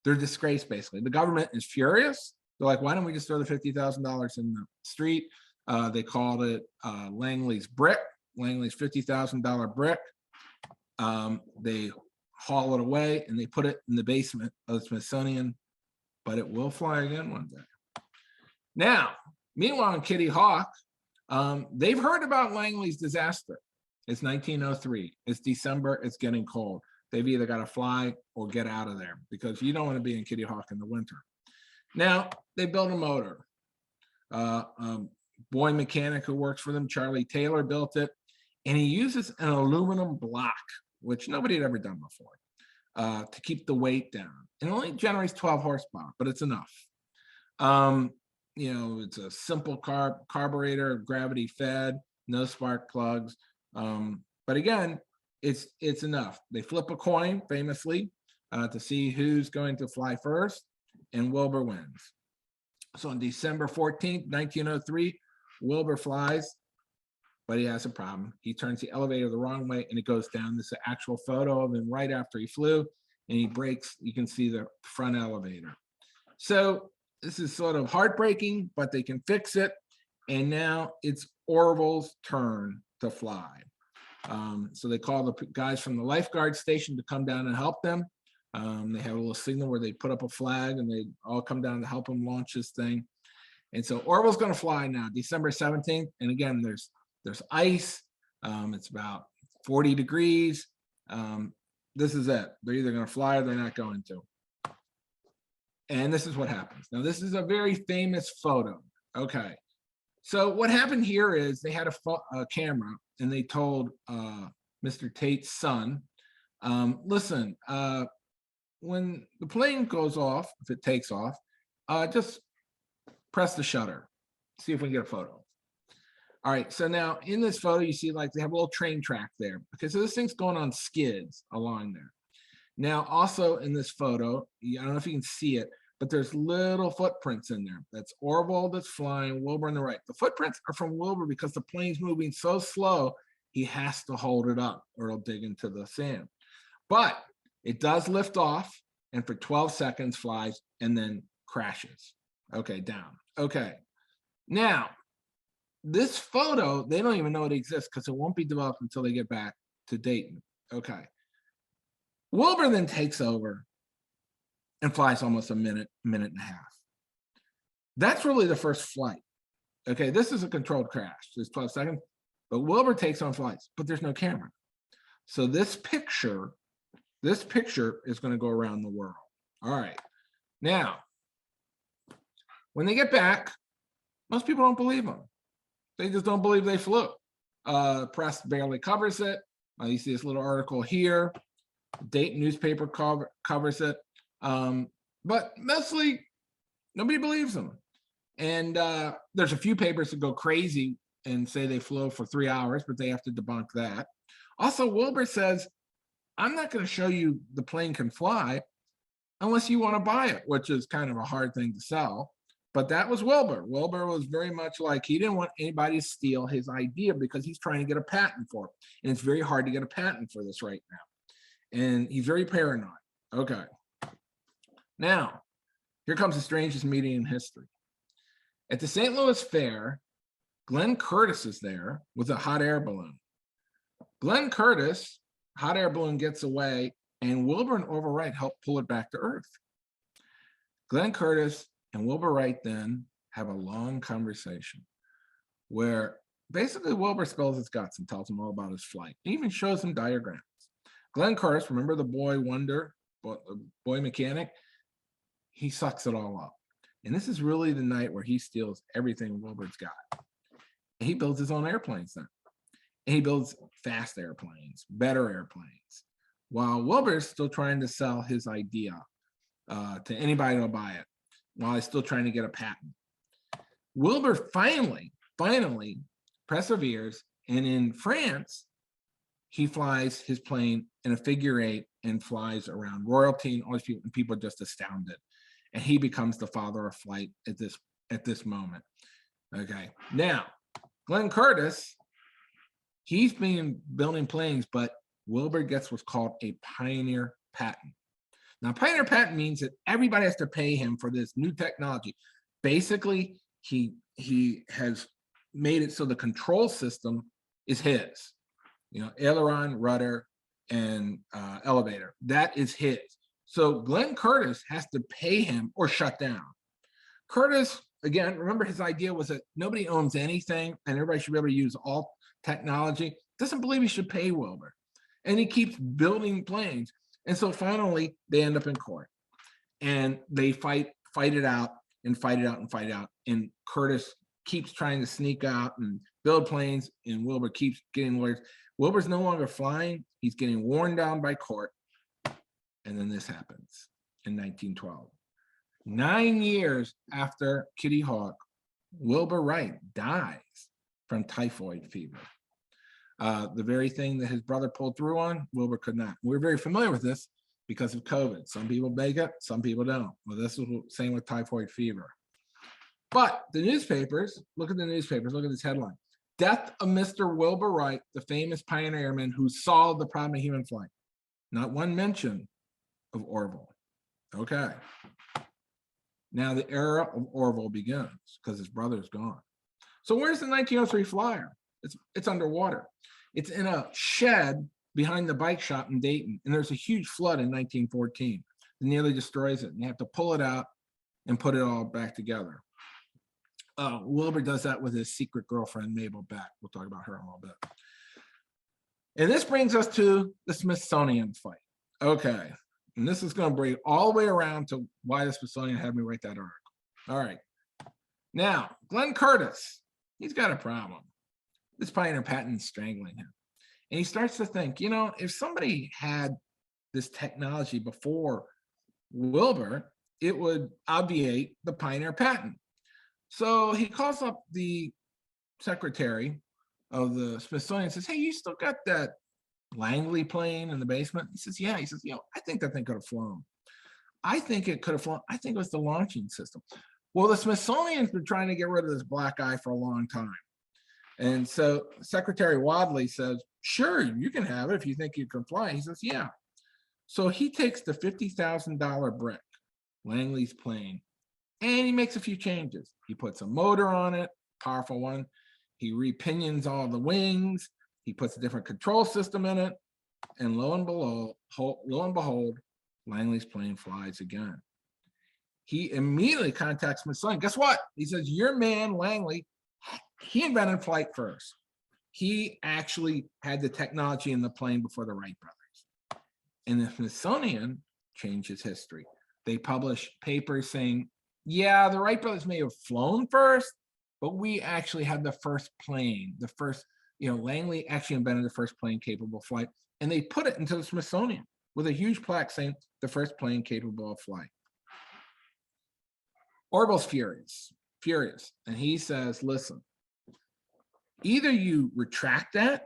B: They're disgraced, basically. The government is furious. They're like, why don't we just throw the $50,000 in the street? They called it Langley's brick, Langley's $50,000 brick. They haul it away and they put it in the basement of the Smithsonian, but it will fly again one day. Now, meanwhile, in Kitty Hawk, they've heard about Langley's disaster. It's 1903. It's December. It's getting cold. They've either got to fly or get out of there because you don't want to be in Kitty Hawk in the winter. Now, they built a motor. Boy mechanic who works for them, Charlie Taylor, built it. And he uses an aluminum block, which nobody had ever done before, to keep the weight down. And it only generates 12 horsepower, but it's enough. You know, it's a simple carburetor, gravity fed, no spark plugs. But again, it's enough. They flip a coin, famously, to see who's going to fly first, and Wilbur wins. So on December 14th, 1903, Wilbur flies, but he has a problem. He turns the elevator the wrong way and it goes down. This is an actual photo of him right after he flew, and he breaks. You can see the front elevator. So this is sort of heartbreaking, but they can fix it. And now it's Orville's turn to fly. So they call the guys from the lifeguard station to come down and help them. They have a little signal where they put up a flag and they all come down to help him launch this thing. And so Orville's going to fly now, December 17th. And again, there's ice. It's about 40 degrees. This is it. They're either going to fly or they're not going to. And this is what happens. Now, this is a very famous photo. Okay. So what happened here is they had a camera and they told Mr. Tate's son, listen, when the plane goes off, if it takes off, just press the shutter, see if we can get a photo. All right, so now in this photo, you see like they have a little train track there. Okay, so this thing's going on skids along there. Now, also in this photo, I don't know if you can see it, but there's little footprints in there. That's Orville that's flying, Wilbur on the right. The footprints are from Wilbur because the plane's moving so slow, he has to hold it up or it'll dig into the sand. But it does lift off and for 12 seconds flies and then crashes. Okay, down. Okay, now this photo, they don't even know it exists because it won't be developed until they get back to Dayton. Okay. Wilbur then takes over and flies almost a minute and a half. That's really the first flight. Okay, this is a controlled crash. There's 12 seconds, but Wilbur takes on flights, but there's no camera. So this picture is going to go around the world. All right. Now, when they get back, most people don't believe them. They just don't believe they flew. Press barely covers it. You see this little article here. Dayton newspaper covers it. But mostly nobody believes them. And there's a few papers that go crazy and say they flew for 3 hours, but they have to debunk that. Also, Wilbur says, I'm not going to show you the plane can fly unless you want to buy it, which is kind of a hard thing to sell. But that was Wilbur. Wilbur was very much like he didn't want anybody to steal his idea because he's trying to get a patent for it. And it's very hard to get a patent for this right now. And he's very paranoid. Okay. Now, here comes the strangest meeting in history. At the St. Louis Fair, Glenn Curtis is there with a hot air balloon. Glenn Curtis, hot air balloon gets away, and Wilbur and Orville Wright help pull it back to Earth. Glenn Curtis and Wilbur Wright then have a long conversation where basically Wilbur spills his guts and tells him all about his flight. He even shows him diagrams. Glenn Curtis, remember the boy wonder, boy mechanic? He sucks it all up. And this is really the night where he steals everything Wilbur's got. And he builds his own airplanes then. And he builds fast airplanes, better airplanes, while Wilbur's still trying to sell his idea to anybody that'll buy it, while he's still trying to get a patent. Wilbur finally perseveres, and in France, he flies his plane in a figure eight and flies around royalty and all these people, and people are just astounded. And he becomes the father of flight at this moment. Okay, now Glenn Curtis, he's been building planes, but Wilbur gets what's called a pioneer patent. Now, pioneer patent means that everybody has to pay him for this new technology. Basically, he has made it so the control system is his. You know, aileron, rudder, and elevator. That is his. So Glenn Curtis has to pay him or shut down. Curtis, again, remember his idea was that nobody owns anything and everybody should be able to use all technology. Doesn't believe he should pay Wilbur. And he keeps building planes. And so finally, they end up in court. And they fight it out and fight it out and fight it out. And Curtis keeps trying to sneak out and build planes, and Wilbur keeps getting lawyers. Wilbur's no longer flying. He's getting worn down by court. And then this happens in 1912. 9 years after Kitty Hawk, Wilbur Wright dies from typhoid fever. The very thing that his brother pulled through on, Wilbur could not. We're very familiar with this because of COVID. Some people make it, some people don't. Well, this is the same with typhoid fever. But the newspapers, look at the newspapers, look at this headline. Death of Mr. Wilbur Wright, the famous pioneerman who solved the problem of human flight. Not one mention of Orville. Okay. Now the era of Orville begins because his brother's gone. So where's the 1903 flyer? It's underwater. It's in a shed behind the bike shop in Dayton. And there's a huge flood in 1914. It nearly destroys it. And you have to pull it out and put it all back together. Wilbur does that with his secret girlfriend, Mabel Beck. We'll talk about her in a little bit. And this brings us to the Smithsonian Fight. Okay. And this is going to bring all the way around to why the Smithsonian had me write that article. All right. Now, Glenn Curtis, he's got a problem. This pioneer patent is strangling him. And he starts to think, you know, if somebody had this technology before Wilbur, it would obviate the pioneer patent. So he calls up the secretary of the Smithsonian and says, hey, you still got that Langley plane in the basement? He says, yeah. He says, you know, I think that thing could have flown. I think it could have flown. I think it was the launching system. Well, the Smithsonian's been trying to get rid of this black eye for a long time. And so Secretary Wadley says, sure, you can have it if you think you can fly. He says, yeah. So he takes the $50,000 brick, Langley's plane, and he makes a few changes. He puts a motor on it, powerful one. He repinions all the wings. He puts a different control system in it. And lo and behold, Langley's plane flies again. He immediately contacts Smithsonian. Guess what? He says, your man, Langley, he invented flight first. He actually had the technology in the plane before the Wright brothers. And the Smithsonian changes history. They publish papers saying, yeah, the Wright brothers may have flown first, but we actually had the first plane, the first, you know, Langley actually invented the first plane capable of flight. And they put it into the Smithsonian with a huge plaque saying the first plane capable of flight. Orville's furious. And he says, listen, either you retract that,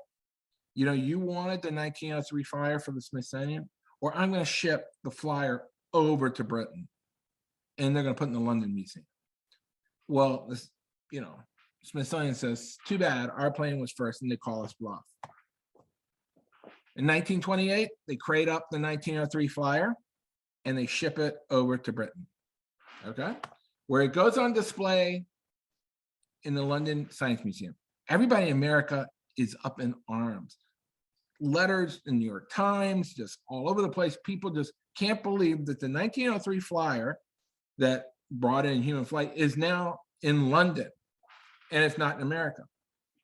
B: you know, you wanted the 1903 flyer for the Smithsonian, or I'm going to ship the flyer over to Britain and they're going to put it in the London Museum. Well, this, you know, Smithsonian says, too bad, our plane was first, and they call us bluff. In 1928, they crate up the 1903 flyer and they ship it over to Britain, okay? Where it goes on display in the London Science Museum. Everybody in America is up in arms. Letters in the New York Times, just all over the place. People just can't believe that the 1903 flyer that brought in human flight is now in London and it's not in America.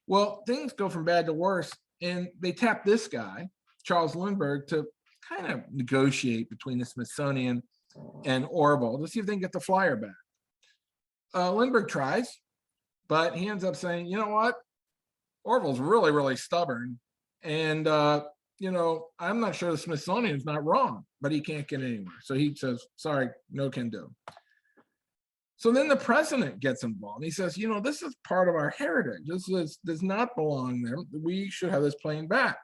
B: Well, things go from bad to worse, and they tap this guy, Charles Lindbergh, to kind of negotiate between the Smithsonian and Orville to see if they can get the flyer back. Lindbergh tries, but he ends up saying, you know what? Orville's really, really stubborn. And, you know, I'm not sure the Smithsonian is not wrong, but he can't get anywhere. So he says, sorry, no can do. So then the president gets involved. He says, you know, this is part of our heritage. This does not belong there. We should have this plane back.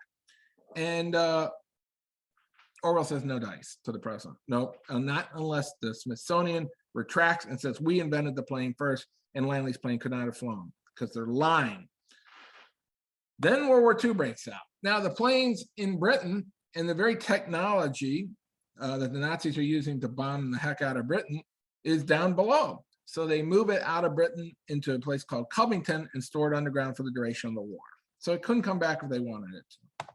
B: And Orville says, no dice to the president. No, not unless the Smithsonian retracts and says, we invented the plane first and Langley's plane could not have flown, because they're lying. Then World War II breaks out. Now the planes in Britain and the very technology that the Nazis are using to bomb the heck out of Britain is down below. So they move it out of Britain into a place called Covington and store it underground for the duration of the war. So it couldn't come back if they wanted it to.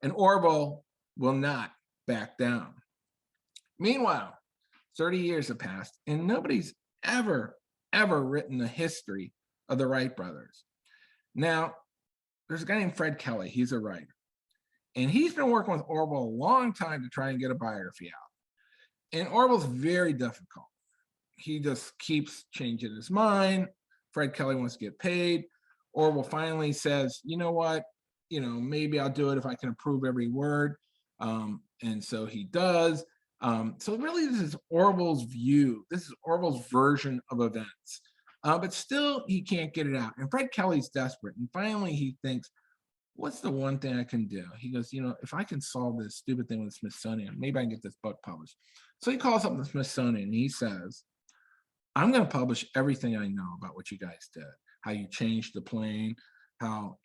B: And Orville will not back down. Meanwhile, 30 years have passed and nobody's ever written a history of the Wright brothers. Now, there's a guy named Fred Kelly. He's a writer. And he's been working with Orville a long time to try and get a biography out. And Orville's very difficult. He just keeps changing his mind. Fred Kelly wants to get paid. Orville finally says, you know what? You know, maybe I'll do it if I can approve every word. And so he does. So really, this is Orville's view. This is Orville's version of events. But still, he can't get it out. And Fred Kelly's desperate. And finally, he thinks, what's the one thing I can do? He goes, you know, if I can solve this stupid thing with the Smithsonian, maybe I can get this book published. So he calls up the Smithsonian and he says, I'm going to publish everything I know about what you guys did, how you changed the plane, how,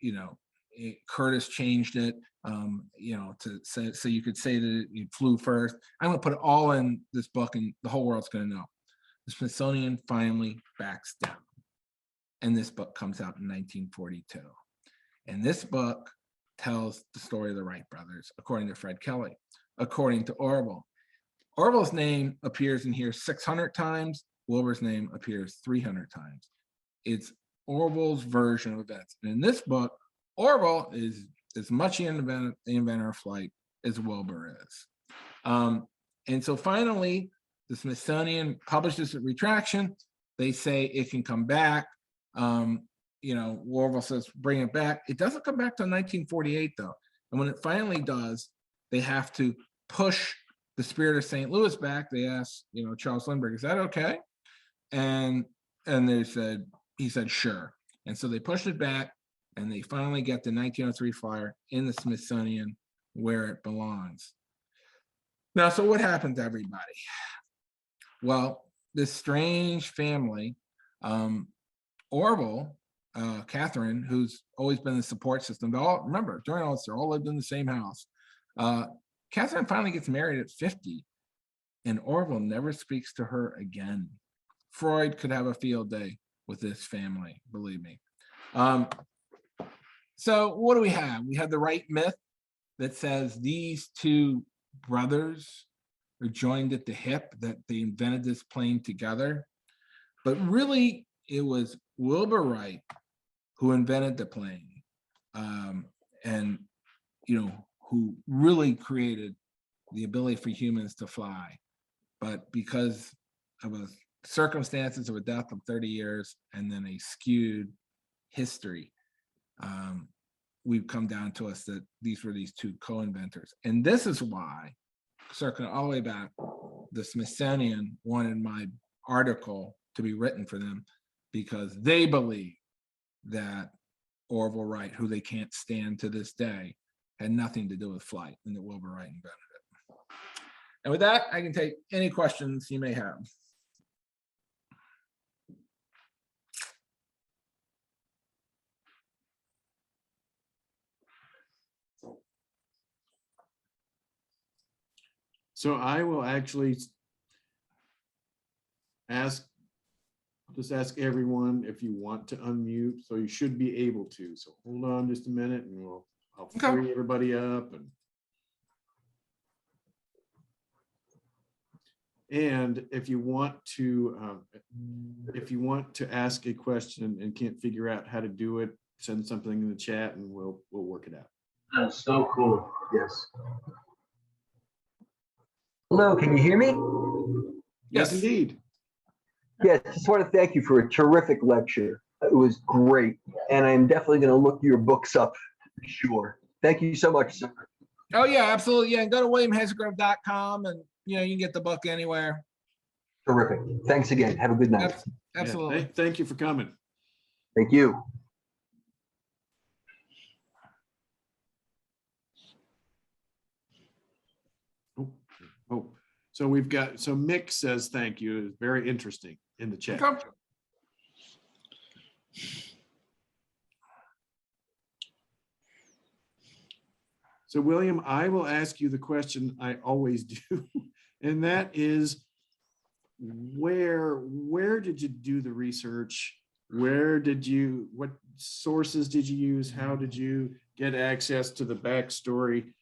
B: Curtis changed it, to say, so you could say that you flew first. I'm going to put it all in this book and the whole world's going to know. The Smithsonian finally backs down. And this book comes out in 1942. And this book tells the story of the Wright brothers, according to Fred Kelly, according to Orville. Orville's name appears in here 600 times. Wilbur's name appears 300 times. It's Orville's version of events. And in this book, Orville is as much the inventor of flight as Wilbur is. And so finally, the Smithsonian publishes a retraction. They say it can come back. Orville says, bring it back. It doesn't come back till 1948, though. And when it finally does, they have to push the Spirit of St. Louis back. They asked, Charles Lindbergh, is that okay? And he said, sure. And so they pushed it back, and they finally get the 1903 flyer in the Smithsonian where it belongs. Now, so what happened to everybody? Well, this strange family, Orville, Catherine, who's always been the support system. They all, remember, during all this, they all lived in the same house. Catherine finally gets married at 50, and Orville never speaks to her again. Freud could have a field day with this family, believe me. So what do we have? We have the Wright myth that says these two brothers are joined at the hip, that they invented this plane together. But really, it was Wilbur Wright who invented the plane, and who really created the ability for humans to fly. But because of the circumstances of a death of 30 years and then a skewed history, we've come down to us that these were these two co-inventors. And this is why, circling all the way back, the Smithsonian wanted my article to be written for them, because they believe that Orville Wright, who they can't stand to this day, had nothing to do with flight, and that Wilbur Wright invented it. And with that, I can take any questions you may have.
A: So I will actually just ask everyone if you want to unmute. So you should be able to. So hold on just a minute, and I'll free everybody up. And if you want to ask a question and can't figure out how to do it, send something in the chat, and we'll work it out.
C: That's so cool. Yes. Hello, can you hear me?
A: Yes, indeed.
C: Yes, just want to thank you for a terrific lecture. It was great. And I'm definitely going to look your books up for sure. Thank you so much, sir.
B: Oh, yeah, absolutely. Yeah, go to williamhazelgrove.com, and you can get the book anywhere.
C: Terrific. Thanks again. Have a good night.
B: Absolutely.
A: Yeah, thank you for coming.
C: Thank you.
A: Oh, so Mick says thank you. It's very interesting in the chat.
B: Okay.
A: So William, I will ask you the question I always do, and that is, where did you do the research? What sources did you use? How did you get access to the backstory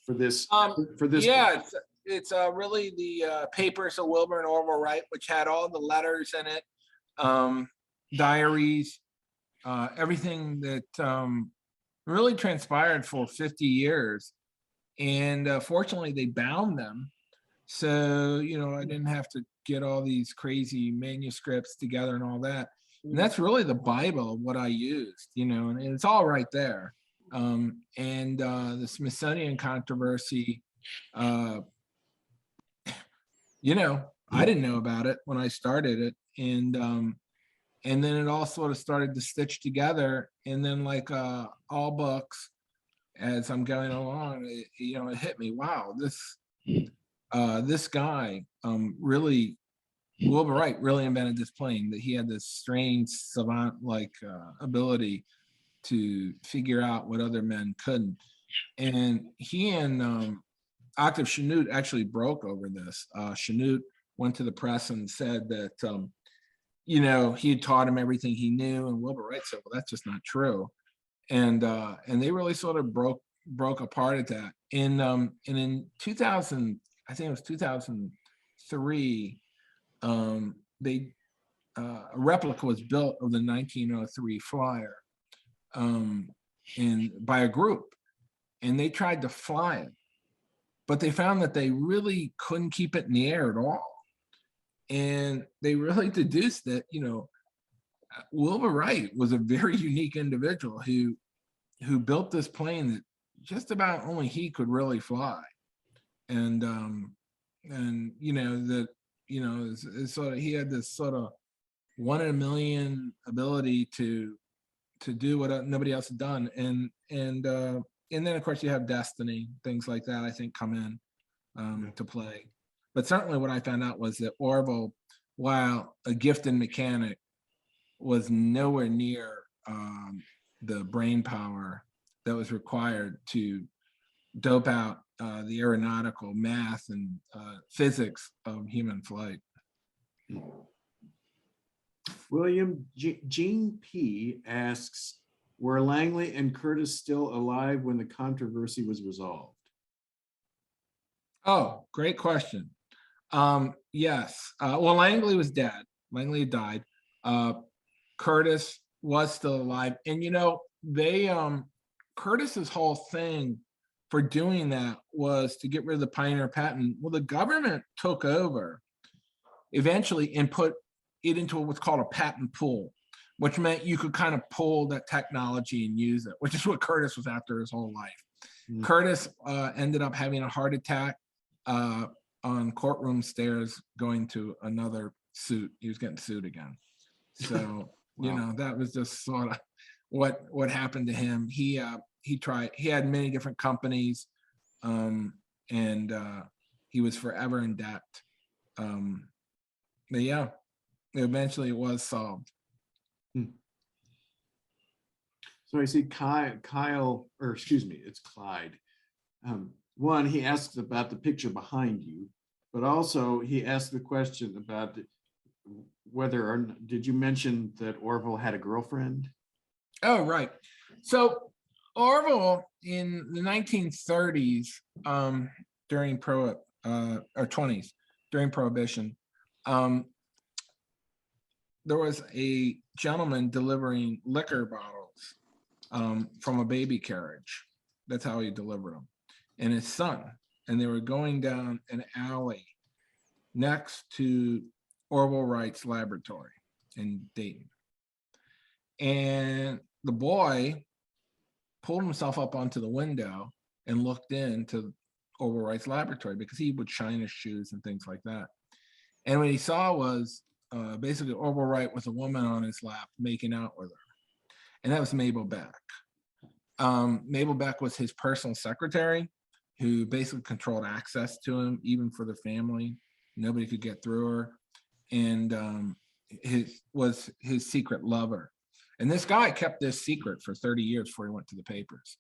A: for this?
B: Yeah, it's really the papers of Wilbur and Orville Wright, which had all the letters in it, diaries, everything that really transpired for 50 years. And fortunately, they bound them. So, I didn't have to get all these crazy manuscripts together and all that. And that's really the Bible of what I used, and it's all right there. The Smithsonian controversy, I didn't know about it when I started it. And then it all sort of started to stitch together. And then, like all books, as I'm going along, it hit me. Wow, this guy really Wilbur Wright really invented this plane, that he had this strange savant-like ability to figure out what other men couldn't. And he and Octave Chanute actually broke over this. Chanute went to the press and said that, he had taught him everything he knew, and Wilbur Wright said, well, that's just not true. And they really sort of broke apart at that. And in 2000, I think it was 2003, a replica was built of the 1903 Flyer by a group, and they tried to fly it, but they found that they really couldn't keep it in the air at all. And they really deduced that, Wilbur Wright was a very unique individual who built this plane that just about only he could really fly. And sort of, he had this sort of 1 in a million ability to do what nobody else had done. And then of course you have destiny, things like that, I think, come in to play. But certainly what I found out was that Orville, while a gifted mechanic, was nowhere near the brain power that was required to dope out the aeronautical math and physics of human flight.
A: William, Gene P. asks, were Langley and Curtis still alive when the controversy was resolved?
B: Oh, great question. Yes. Well, Langley was dead. Langley had died. Curtis was still alive. And, Curtis's whole thing for doing that was to get rid of the Pioneer patent. Well, the government took over eventually and put it into what's called a patent pool, which meant you could kind of pull that technology and use it, which is what Curtis was after his whole life. Mm-hmm. Curtis ended up having a heart attack on courtroom stairs going to another suit. He was getting sued again. So, wow. That was just sort of what happened to him. He had many different companies, and he was forever in debt. But yeah, eventually it was solved.
A: So I see Kyle, or excuse me, it's Clyde. One, he asks about the picture behind you, but also he asked the question about whether or not, did you mention that Orville had a girlfriend?
B: Oh, right. So Orville in the 1930s, during or 20s, during Prohibition, there was a gentleman delivering liquor bottles from a baby carriage. That's how he delivered them. And his son, and they were going down an alley next to Orville Wright's laboratory in Dayton. And the boy pulled himself up onto the window and looked into Orville Wright's laboratory because he would shine his shoes and things like that. And what he saw was basically Orville Wright with a woman on his lap making out with her. And that was Mabel Beck. Mabel Beck was his personal secretary, who basically controlled access to him, even for the family. Nobody could get through her. And was his secret lover. And this guy kept this secret for 30 years before he went to the papers.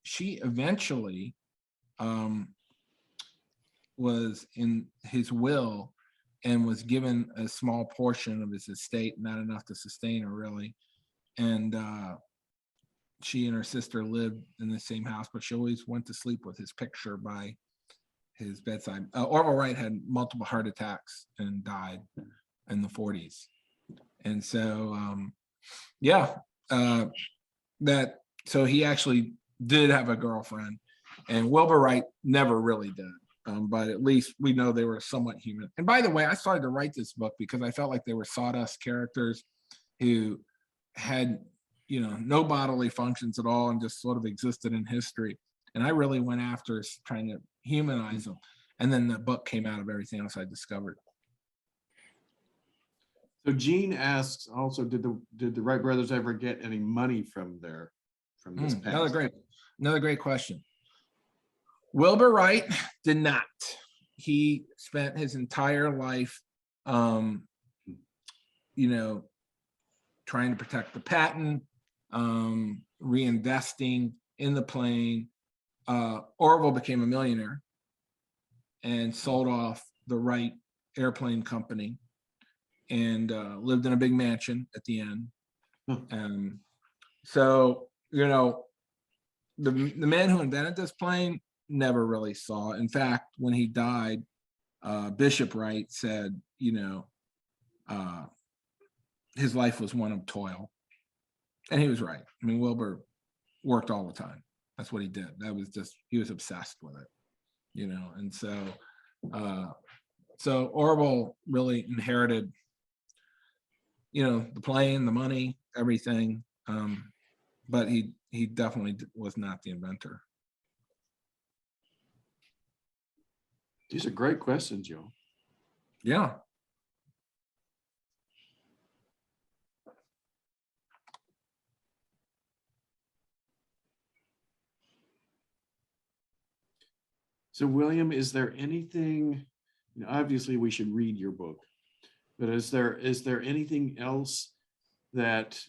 B: She eventually was in his will and was given a small portion of his estate, not enough to sustain her really. And she and her sister lived in the same house, but she always went to sleep with his picture by his bedside. Orville Wright had multiple heart attacks and died in the 40s. And so, so he actually did have a girlfriend, and Wilbur Wright never really did. But at least we know they were somewhat human. And by the way, I started to write this book because I felt like they were sawdust characters who had, no bodily functions at all and just sort of existed in history. And I really went after trying to humanize them. And then the book came out of everything else I discovered.
A: So Gene asks also, did the Wright brothers ever get any money from this past?
B: Another great question. Wilbur Wright did not. he spent his entire life, you know, trying to protect the patent, reinvesting in the plane. Orville became a millionaire and sold off the Wright airplane company and lived in a big mansion at the end. So, you know, the man who invented this plane never really saw it. In fact, when he died, Bishop Wright said, you know, his life was one of toil. And he was right. I mean, Wilbur worked all the time. That's what he did. That was just, he was obsessed with it, you know. And so, so Orville really inherited, you know, the plane, the money, everything. But he definitely was not the inventor.
A: These are great questions, Joe.
B: Yeah.
A: So William, is there anything, you know, obviously we should read your book, but is there anything else that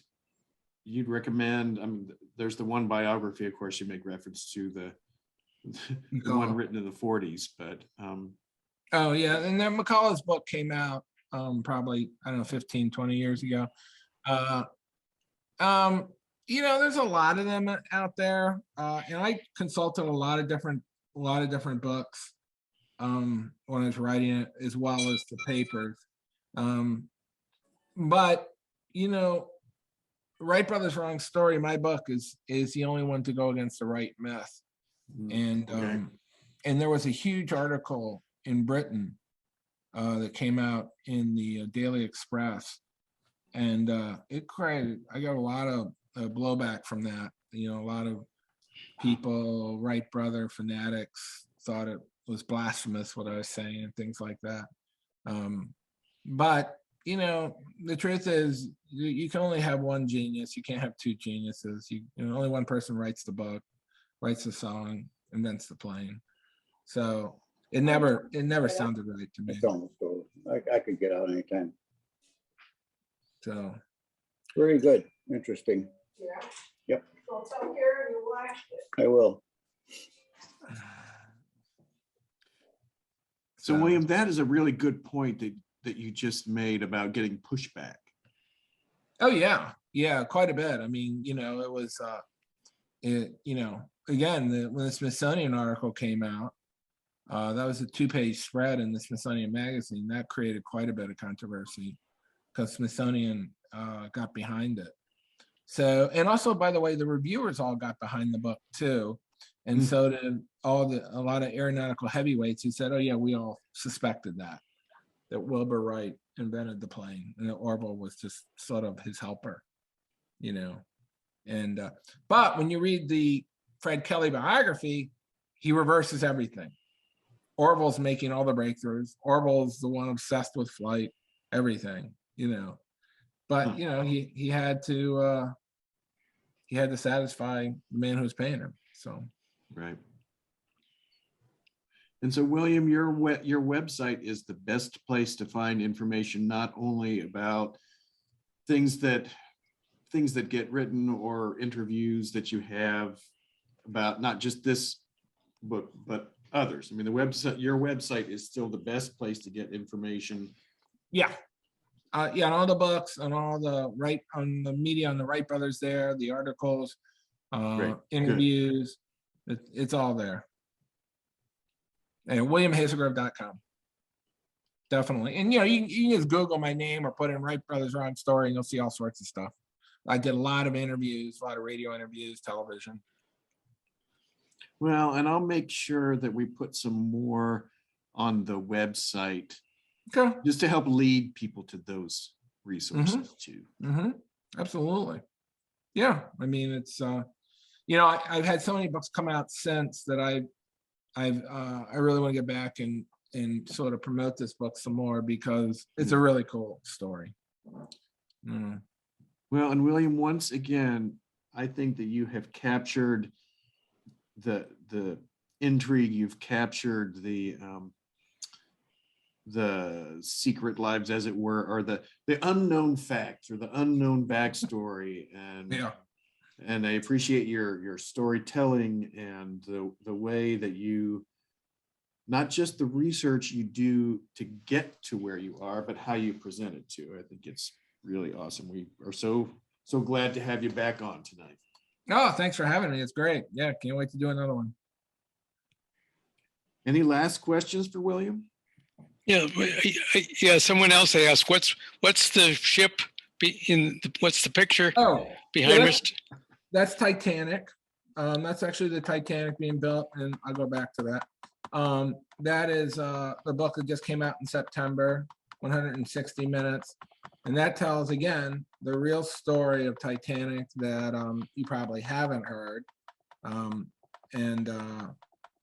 A: you'd recommend? I mean, there's the one biography, of course, you make reference to the one written in the 40s, but
B: oh yeah, and then McCullough's book came out probably, I don't know, 15, 20 years ago. You know, there's a lot of them out there, and I consulted a lot of different books when I was writing it, as well as the papers. But you know, Wright Brothers Wrong Story, my book, is the only one to go against the Wright myth. And
A: okay.
B: And there was a huge article in Britain that came out in the Daily Express, and it created, I got a lot of blowback from that. You know, a lot of people, Wright brother fanatics, thought it was blasphemous what I was saying and things like that. But you know, the truth is, you can only have one genius. You can't have two geniuses. You know, only one person writes the book, writes the song, invents the plane. So it never sounded right to me.
D: It's almost over. I could get out anytime.
B: So
D: Very good. Interesting.
E: Yeah.
D: Yep.
E: Well, tell Karen you watched it.
D: I will.
A: So William, that is a really good point that you just made about getting pushback.
B: oh yeah, quite a bit. I mean, you know, it was you know, again, when the Smithsonian article came out, that was a 2-page spread in the Smithsonian magazine. That created quite a bit of controversy because Smithsonian got behind it. So, and also, by the way, the reviewers all got behind the book too. And so did a lot of aeronautical heavyweights who said, oh yeah, we all suspected that Wilbur Wright invented the plane and that Orville was just sort of his helper, you know. And but when you read the Fred Kelly biography, he reverses everything. Orville's making all the breakthroughs. Orville's the one obsessed with flight, everything, you know. But you know, he had to satisfy the man who was paying him. So
A: Right. And so William, your website is the best place to find information, not only about things that get written or interviews that you have about not just this book, but others. I mean, your website is still the best place to get information.
B: yeah. Yeah, on all the books, on all the on the media, on the Wright brothers there, the articles,
A: Great.
B: interviews, it's all there. And WilliamHazelgrove.com. Definitely. And you know, you can just Google my name or put in Wright Brothers Wrong Story and you'll see all sorts of stuff. I did a lot of interviews, a lot of radio interviews, television.
A: Well, and I'll make sure that we put some more on the website.
B: Okay.
A: Just to help lead people to those resources too.
B: Absolutely. Yeah. I mean, it's, you know, I've had so many books come out since that I really want to get back and sort of promote this book some more because it's a really cool story.
A: Well, and William, once again, I think that you have captured the intrigue. You've captured the the secret lives, as it were, or the unknown facts or the unknown backstory. And
B: Yeah.
A: and I appreciate your storytelling and the way that you, not just the research you do to get to where you are, but how you present it too. I think it's really awesome. We are so glad to have you back on tonight.
B: Oh, thanks for having me. It's great. Yeah, can't wait to do another one.
A: Any last questions for William?
F: Yeah, yeah. Someone else asked, "What's the ship what's the picture
B: Oh,
F: behind
B: yeah,
F: us?"
B: that's Titanic. That's actually the Titanic being built, and I'll go back to that. That is the book that just came out in September, 160 minutes. And that tells, again, the real story of Titanic that you probably haven't heard. And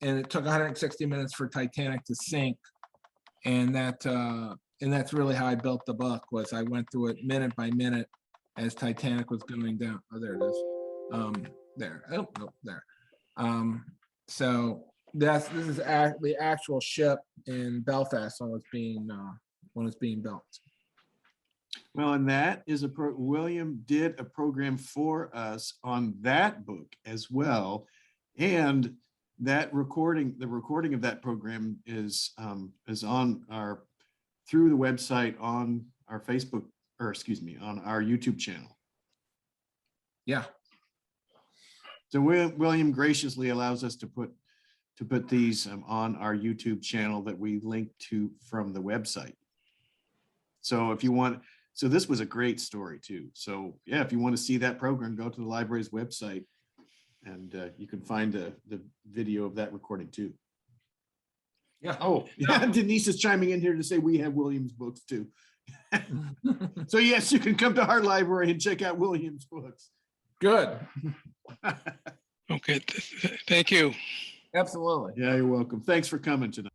B: it took 160 minutes for Titanic to sink. And that's really how I built the book, was I went through it minute by minute as Titanic was going down. Oh, there it is. There. Oh, no, there. So this is the actual ship in Belfast when it's being built.
A: Well, and that is William did a program for us on that book as well. And that recording, the recording of that program is on through the website on our Facebook, or excuse me, on our YouTube channel.
B: Yeah.
A: So William graciously allows us to put these on our YouTube channel that we link to from the website. So if you want, so this was a great story too. So yeah, if you want to see that program, go to the library's website, and you can find the video of that recording too.
B: Yeah.
A: Oh, yeah. Denise is chiming in here to say we have William's books too. So yes, you can come to our library and check out William's books.
B: Good.
F: Okay, thank you.
B: Absolutely.
A: Yeah, you're welcome. Thanks for coming tonight.